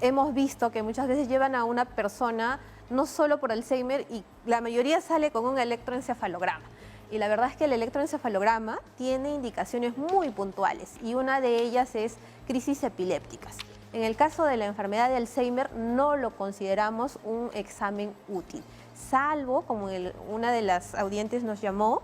hemos visto que muchas veces llevan a una persona no solo por Alzheimer, y la mayoría sale con un electroencefalograma. Y la verdad es que el electroencefalograma tiene indicaciones muy puntuales y una de ellas es crisis epilépticas. En el caso de la enfermedad de Alzheimer no lo consideramos un examen útil, salvo, como una de las audientes nos llamó,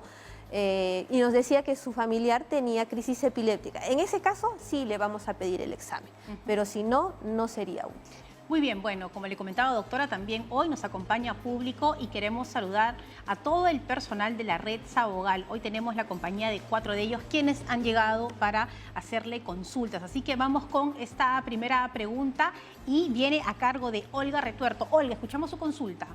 y nos decía que su familiar tenía crisis epiléptica. En ese caso sí le vamos a pedir el examen, pero si no, no sería útil. Muy bien, bueno, como le comentaba, doctora, también hoy nos acompaña público y queremos saludar a todo el personal de la red Sabogal. Hoy tenemos la compañía de 4 de ellos quienes han llegado para hacerle consultas. Así que vamos con esta primera pregunta y viene a cargo de Olga Retuerto. Olga, escuchamos su consulta.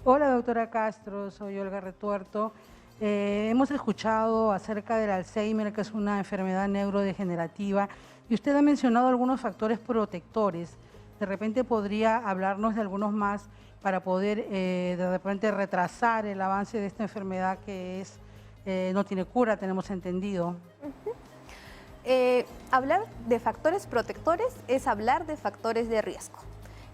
Hola, doctora Castro, soy Olga Retuerto. Hemos escuchado acerca del Alzheimer, que es una enfermedad neurodegenerativa, y usted ha mencionado algunos factores protectores. De repente podría hablarnos de algunos más para poder de repente retrasar el avance de esta enfermedad que no tiene cura, tenemos entendido. Hablar de factores protectores es hablar de factores de riesgo.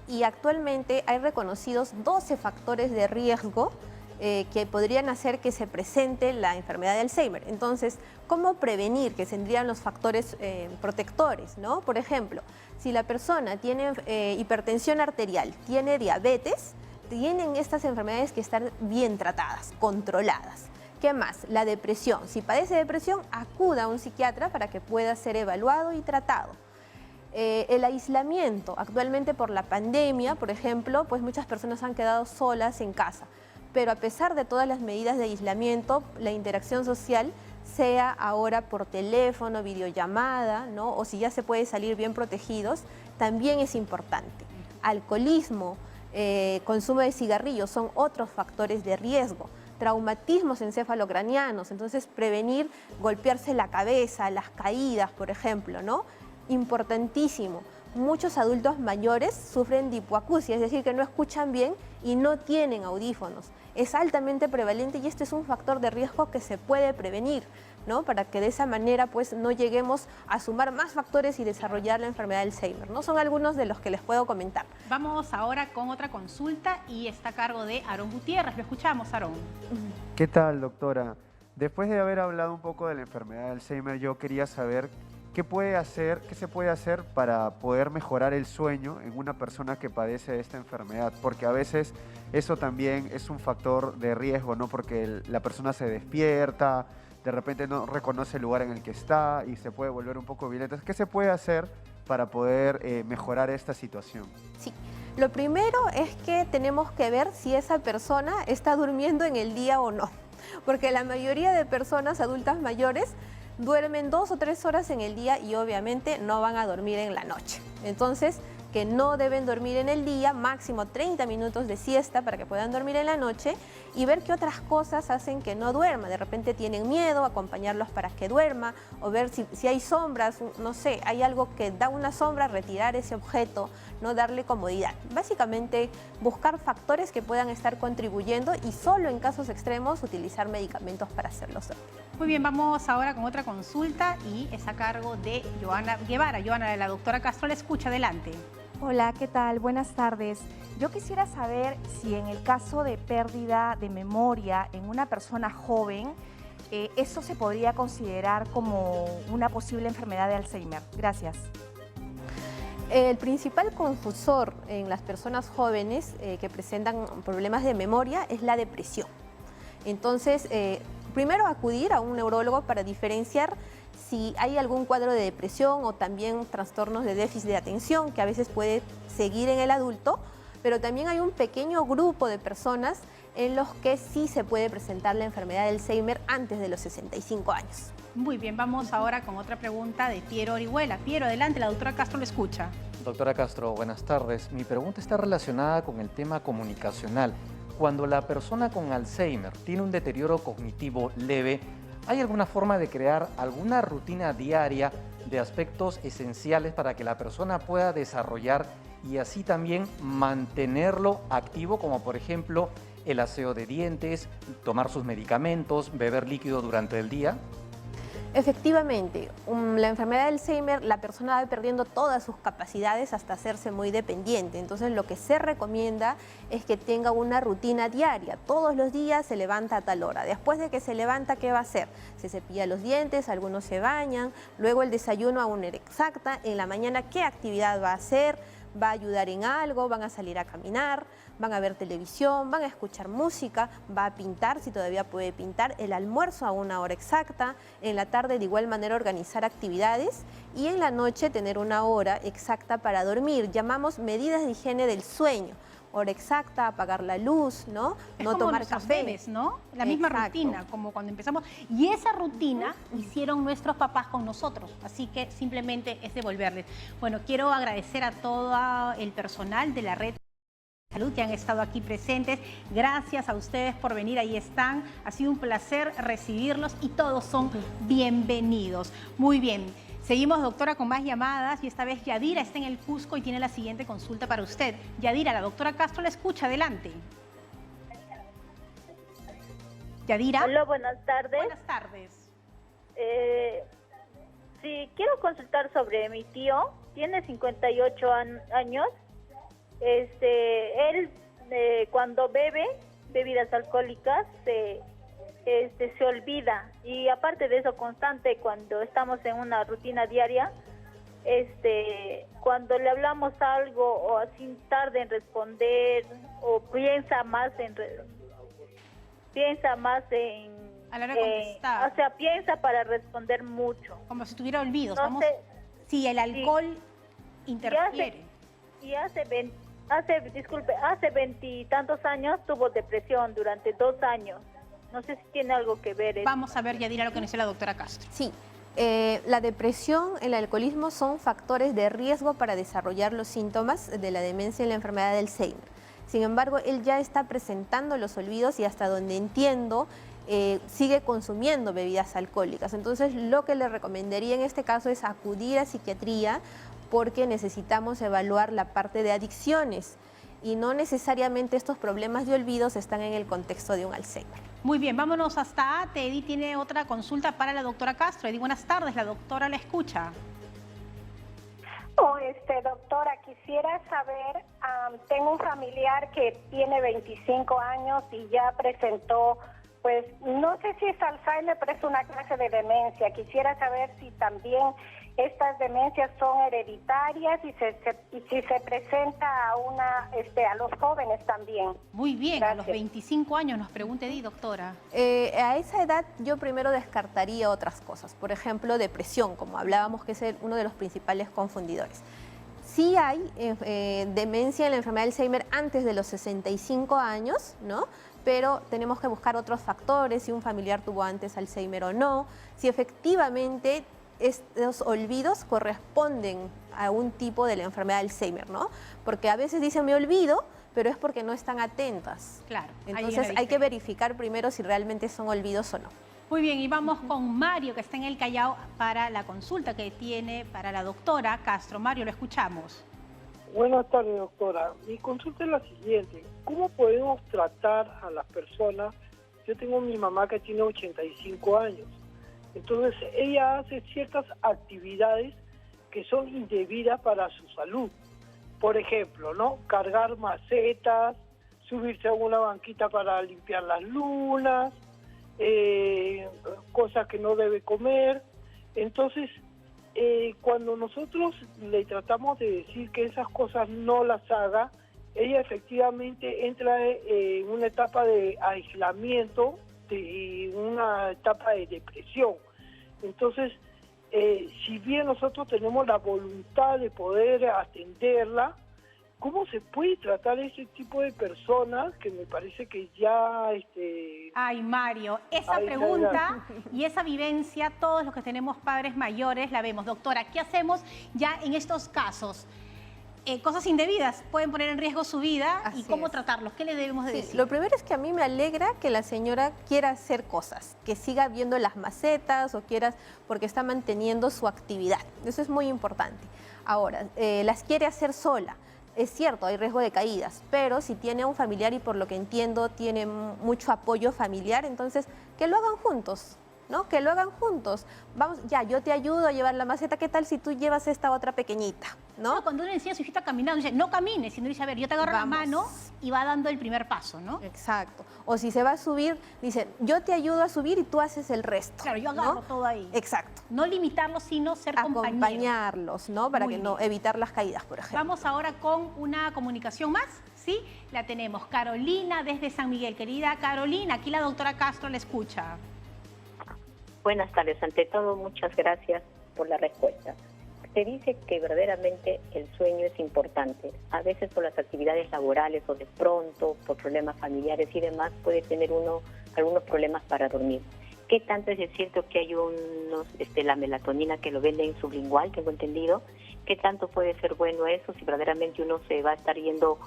Y actualmente hay reconocidos 12 factores de riesgo que podrían hacer que se presente la enfermedad de Alzheimer. Entonces, ¿cómo prevenir que tendrían los factores protectores, ¿no? Por ejemplo, si la persona tiene hipertensión arterial, tiene diabetes, tienen estas enfermedades que estar bien tratadas, controladas. ¿Qué más? La depresión. Si padece depresión, acuda a un psiquiatra para que pueda ser evaluado y tratado. El aislamiento. Actualmente por la pandemia, por ejemplo, pues muchas personas han quedado solas en casa. Pero a pesar de todas las medidas de aislamiento, la interacción social, sea ahora por teléfono, videollamada, ¿no? O si ya se puede salir bien protegidos, también es importante. Alcoholismo, consumo de cigarrillos son otros factores de riesgo. Traumatismos encefalocranianos, entonces prevenir golpearse la cabeza, las caídas, por ejemplo, ¿no? Importantísimo. Muchos adultos mayores sufren de hipoacusia, es decir, que no escuchan bien y no tienen audífonos. Es altamente prevalente y este es un factor de riesgo que se puede prevenir, ¿no? Para que de esa manera pues no lleguemos a sumar más factores y desarrollar la enfermedad de Alzheimer, ¿no? Son algunos de los que les puedo comentar. Vamos ahora con otra consulta y está a cargo de Aarón Gutiérrez. Lo escuchamos, Aarón. ¿Qué tal, doctora? Después de haber hablado un poco de la enfermedad de Alzheimer, yo quería saber qué se puede hacer para poder mejorar el sueño en una persona que padece de esta enfermedad, porque a veces eso también es un factor de riesgo, ¿no? Porque la persona se despierta, de repente no reconoce el lugar en el que está y se puede volver un poco violenta. ¿Qué se puede hacer para poder mejorar esta situación? Sí, lo primero es que tenemos que ver si esa persona está durmiendo en el día o no, porque la mayoría de personas adultas mayores duermen 2 o 3 horas en el día y obviamente no van a dormir en la noche. Entonces, que no deben dormir en el día, máximo 30 minutos de siesta para que puedan dormir en la noche y ver qué otras cosas hacen que no duerma. De repente tienen miedo, acompañarlos para que duerma o ver si hay sombras, no sé, hay algo que da una sombra, retirar ese objeto, no darle comodidad. Básicamente buscar factores que puedan estar contribuyendo y solo en casos extremos utilizar medicamentos para hacerlos dormir. Muy bien, vamos ahora con otra consulta y es a cargo de Joana Guevara. Joana, la doctora Castro la escucha, adelante. Hola, ¿qué tal? Buenas tardes. Yo quisiera saber si en el caso de pérdida de memoria en una persona joven, eso se podría considerar como una posible enfermedad de Alzheimer. Gracias. El principal confusor en las personas jóvenes que presentan problemas de memoria es la depresión. Entonces, primero acudir a un neurólogo para diferenciar si hay algún cuadro de depresión o también trastornos de déficit de atención que a veces puede seguir en el adulto, pero también hay un pequeño grupo de personas en los que sí se puede presentar la enfermedad de Alzheimer antes de los 65 años. Muy bien, vamos ahora con otra pregunta de Piero Orihuela. Piero, adelante, la doctora Castro lo escucha. Doctora Castro, buenas tardes. Mi pregunta está relacionada con el tema comunicacional. Cuando la persona con Alzheimer tiene un deterioro cognitivo leve, ¿hay alguna forma de crear alguna rutina diaria de aspectos esenciales para que la persona pueda desarrollar y así también mantenerlo activo, como por ejemplo el aseo de dientes, tomar sus medicamentos, beber líquido durante el día? Efectivamente, la enfermedad de Alzheimer, la persona va perdiendo todas sus capacidades hasta hacerse muy dependiente. Entonces, lo que se recomienda es que tenga una rutina diaria. Todos los días se levanta a tal hora. Después de que se levanta, ¿qué va a hacer? Se cepilla los dientes, algunos se bañan, luego el desayuno a una hora exacta. En la mañana, ¿qué actividad va a hacer? ¿Va a ayudar en algo? ¿Van a salir a caminar? ¿Van a ver televisión? ¿Van a escuchar música? ¿Va a pintar si todavía puede pintar? El almuerzo a una hora exacta. En la tarde de igual manera organizar actividades y en la noche tener una hora exacta para dormir. Llamamos medidas de higiene del sueño. Hora exacta, apagar la luz, ¿no? Es No como tomar nuestros café. bebés, ¿no? La misma Exacto. rutina, como cuando empezamos. Y esa rutina hicieron nuestros papás con nosotros, así que simplemente es devolverles. Bueno, quiero agradecer a todo el personal de la red de salud que han estado aquí presentes. Gracias a ustedes por venir, ahí están. Ha sido un placer recibirlos y todos son bienvenidos. Muy bien. Seguimos, doctora, con más llamadas y esta vez Yadira está en el Cusco y tiene la siguiente consulta para usted. Yadira, la doctora Castro la escucha, adelante. Yadira. Hola, buenas tardes. Buenas tardes. Sí, quiero consultar sobre mi tío. Tiene 58 años. Él cuando bebe bebidas alcohólicas se olvida, y aparte de eso constante cuando estamos en una rutina diaria, cuando le hablamos algo o así tarde en responder o piensa más en a la hora de contestar. o sea, piensa para responder mucho, como si tuviera olvidos. No Vamos, sé. si el alcohol interfiere. Hace 20 y tantos años tuvo depresión durante 2 años. No sé si tiene algo que ver. Vamos a ver, Yadira, lo que nos dice la doctora Castro. Sí, la depresión, el alcoholismo son factores de riesgo para desarrollar los síntomas de la demencia y la enfermedad del Alzheimer. Sin embargo, él ya está presentando los olvidos y hasta donde entiendo, sigue consumiendo bebidas alcohólicas. Entonces, lo que le recomendaría en este caso es acudir a psiquiatría porque necesitamos evaluar la parte de adicciones y no necesariamente estos problemas de olvidos están en el contexto de un Alzheimer. Muy bien, vámonos hasta ATE. Eddie tiene otra consulta para la doctora Castro. Eddie, buenas tardes, la doctora la escucha. Doctora, quisiera saber, tengo un familiar que tiene 25 años y ya presentó, pues no sé si es Alzheimer, pero es una clase de demencia. Quisiera saber si también estas demencias son hereditarias y si se presenta a los jóvenes también. Muy bien, Gracias. a los 25 años nos pregunta Eddie, doctora. A esa edad yo primero descartaría otras cosas, por ejemplo depresión, como hablábamos que es uno de los principales confundidores. Sí hay demencia en la enfermedad de Alzheimer antes de los 65 años, ¿no? Pero tenemos que buscar otros factores, si un familiar tuvo antes Alzheimer o no, si efectivamente estos olvidos corresponden a un tipo de la enfermedad de Alzheimer, ¿no? Porque a veces dicen me olvido, pero es porque no están atentas. Claro. Entonces hay que verificar primero si realmente son olvidos o no. Muy bien, y vamos con Mario, que está en el Callao, para la consulta que tiene para la doctora Castro. Mario, lo escuchamos. Buenas tardes, doctora. Mi consulta es la siguiente. ¿Cómo podemos tratar a las personas? Yo tengo mi mamá que tiene 85 años. Entonces, ella hace ciertas actividades que son indebidas para su salud. Por ejemplo, ¿no? Cargar macetas, subirse a una banquita para limpiar las lunas, cosas que no debe comer. Entonces, cuando nosotros le tratamos de decir que esas cosas no las haga, ella efectivamente entra en una etapa de aislamiento y una etapa de depresión. Entonces, si bien nosotros tenemos la voluntad de poder atenderla, ¿cómo se puede tratar a ese tipo de personas que me parece que ya... Ay, Mario, esa pregunta y esa vivencia, todos los que tenemos padres mayores la vemos. Doctora, ¿qué hacemos ya en estos casos? Cosas indebidas pueden poner en riesgo su vida. Así y cómo es. tratarlos. ¿Qué le debemos de decir? Lo primero es que a mí me alegra que la señora quiera hacer cosas, que siga viendo las macetas o quiera, porque está manteniendo su actividad. Eso es muy importante. Ahora, las quiere hacer sola. Es cierto, hay riesgo de caídas, pero si tiene a un familiar y por lo que entiendo tiene mucho apoyo familiar, entonces que lo hagan juntos. ¿no? Que lo hagan juntos. Vamos, ya, yo te ayudo a llevar la maceta, ¿qué tal si tú llevas esta otra pequeñita? ¿No? Cuando uno enseña a su hijita a caminar, uno dice, no camines, sino dice, a ver, yo te agarro la mano y va dando el primer paso, ¿no? Exacto. O si se va a subir, dice, yo te ayudo a subir y tú haces el resto. Claro, yo agarro todo ahí. Exacto. No limitarlos, sino ser compañeros. Acompañarlos, ¿no? Para que no evitar las caídas, por ejemplo. Vamos ahora con una comunicación más, ¿sí? La tenemos, Carolina desde San Miguel. Querida Carolina, aquí la doctora Castro la escucha. Buenas tardes. Ante todo, muchas gracias por la respuesta. Se dice que verdaderamente el sueño es importante. A veces por las actividades laborales o de pronto, por problemas familiares y demás, puede tener uno algunos problemas para dormir. ¿Qué tanto es cierto que hay la melatonina que lo venden sublingual, tengo entendido? ¿Qué tanto puede ser bueno eso si verdaderamente uno se va a estar yendo,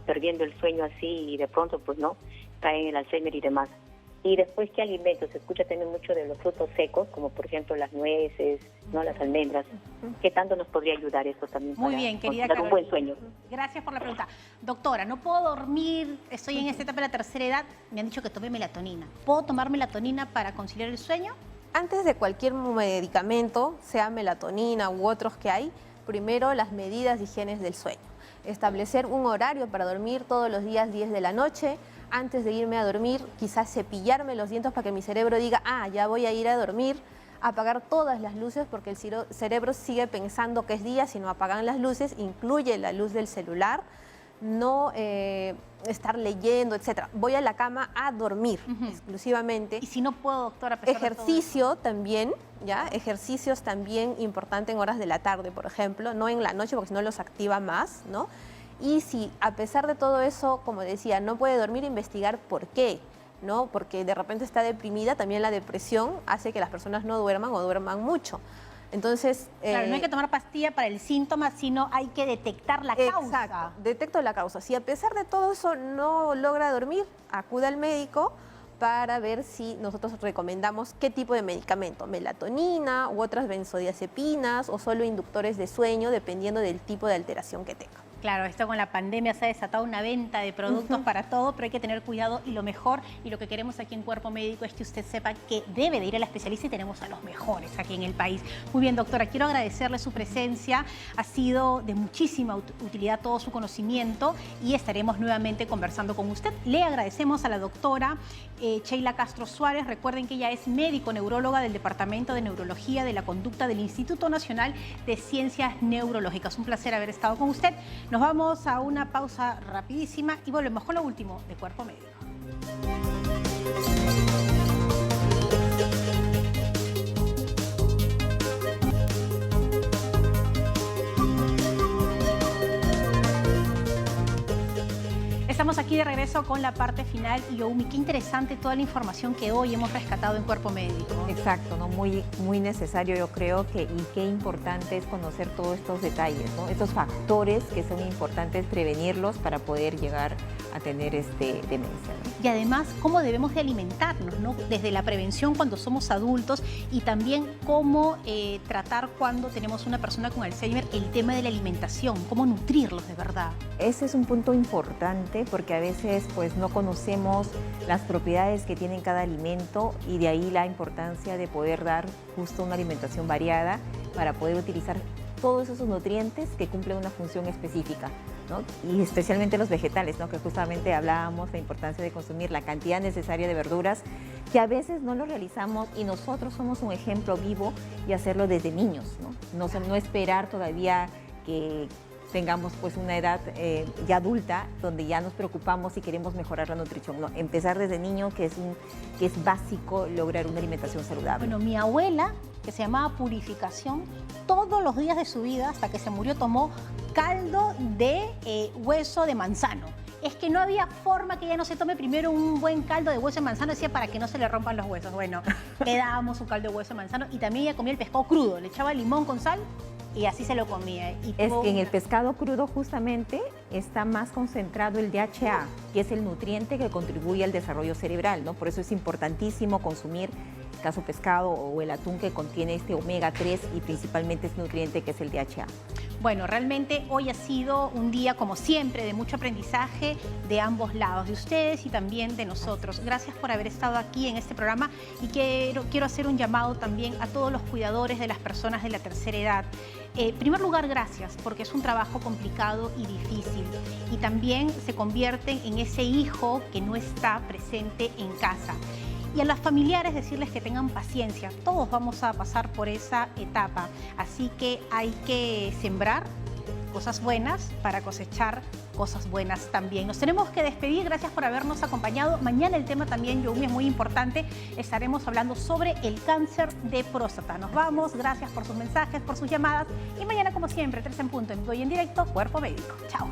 perdiendo el sueño así y de pronto, pues no, cae en el Alzheimer y demás? Y después, ¿qué alimentos? Se escucha también mucho de los frutos secos, como por ejemplo las nueces, no, las almendras. ¿Qué tanto nos podría ayudar eso también? Muy bien, querida Carolina. Un buen sueño. Gracias por la pregunta. Doctora, no puedo dormir, estoy en esta etapa de la tercera edad, me han dicho que tome melatonina. ¿Puedo tomar melatonina para conciliar el sueño? Antes de cualquier medicamento, sea melatonina u otros que hay, primero las medidas de higiene del sueño. Establecer un horario para dormir todos los días 10 de la noche. Antes de irme a dormir, quizás cepillarme los dientes para que mi cerebro diga, ya voy a ir a dormir. Apagar todas las luces porque el cerebro sigue pensando que es día, si no apagan las luces, incluye la luz del celular, no estar leyendo, etcétera. Voy a la cama a dormir exclusivamente. Y si no puedo, doctora, ejercicio también, ¿ya? Ejercicios también importante en horas de la tarde, por ejemplo, no en la noche porque si no los activa más, ¿no? Y si a pesar de todo eso, como decía, no puede dormir, investigar por qué, ¿no? Porque de repente está deprimida, también la depresión hace que las personas no duerman o duerman mucho. Entonces... Claro, no hay que tomar pastilla para el síntoma, sino hay que detectar la causa. Exacto, detecto la causa. Si a pesar de todo eso no logra dormir, acude al médico para ver si nosotros recomendamos qué tipo de medicamento, melatonina u otras benzodiazepinas o solo inductores de sueño, dependiendo del tipo de alteración que tenga. Claro, esto con la pandemia se ha desatado una venta de productos para todo, pero hay que tener cuidado y lo mejor, y lo que queremos aquí en Cuerpo Médico es que usted sepa que debe de ir a la especialista y tenemos a los mejores aquí en el país. Muy bien, doctora, quiero agradecerle su presencia, ha sido de muchísima utilidad todo su conocimiento y estaremos nuevamente conversando con usted. Le agradecemos a la doctora Sheila Castro Suárez, recuerden que ella es médico neuróloga del Departamento de Neurología de la Conducta del Instituto Nacional de Ciencias Neurológicas. Un placer haber estado con usted. Nos vamos a una pausa rapidísima y volvemos con lo último de Cuerpo Médico. Estamos aquí de regreso con la parte final y Youmi, qué interesante toda la información que hoy hemos rescatado en Cuerpo Médico. Exacto, ¿no? Muy necesario yo creo y qué importante es conocer todos estos detalles, ¿no? Estos factores que son importantes prevenirlos para poder llegar a tener demencia, ¿no? Y además, cómo debemos de alimentarnos, ¿no? Desde la prevención cuando somos adultos y también cómo tratar cuando tenemos una persona con Alzheimer, el tema de la alimentación, cómo nutrirlos de verdad. Ese es un punto importante porque a veces pues no conocemos las propiedades que tiene cada alimento y de ahí la importancia de poder dar justo una alimentación variada para poder utilizar todos esos nutrientes que cumplen una función específica, ¿no? Y especialmente los vegetales, ¿no? Que justamente hablábamos la importancia de consumir la cantidad necesaria de verduras que a veces no lo realizamos y nosotros somos un ejemplo vivo y hacerlo desde niños, ¿no? No esperar todavía que tengamos pues una edad ya adulta donde ya nos preocupamos y queremos mejorar la nutrición. No, empezar desde niño que es básico lograr una alimentación saludable. Bueno, mi abuela, que se llamaba Purificación, todos los días de su vida hasta que se murió tomó caldo de hueso de manzano. Es que no había forma que ella no se tome primero un buen caldo de hueso de manzano, decía, para que no se le rompan los huesos. Bueno, le dábamos su caldo de hueso de manzano y también ella comía el pescado crudo, le echaba limón con sal y así se lo comía. Y es que en el pescado crudo justamente está más concentrado el DHA, que es el nutriente que contribuye al desarrollo cerebral, ¿no? Por eso es importantísimo consumir, en el caso pescado o el atún que contiene este omega 3 y principalmente este nutriente que es el DHA. Bueno, realmente hoy ha sido un día, como siempre, de mucho aprendizaje de ambos lados, de ustedes y también de nosotros. Gracias por haber estado aquí en este programa y quiero hacer un llamado también a todos los cuidadores de las personas de la tercera edad. En primer lugar, gracias, porque es un trabajo complicado y difícil. Y también se convierten en ese hijo que no está presente en casa. Y a los familiares decirles que tengan paciencia. Todos vamos a pasar por esa etapa. Así que hay que sembrar cosas buenas para cosechar cosas buenas también. Nos tenemos que despedir. Gracias por habernos acompañado. Mañana el tema también, Youmi, es muy importante. Estaremos hablando sobre el cáncer de próstata. Nos vamos. Gracias por sus mensajes, por sus llamadas. Y mañana, como siempre, 3 en punto, en vivo y en directo, Cuerpo Médico. Chao.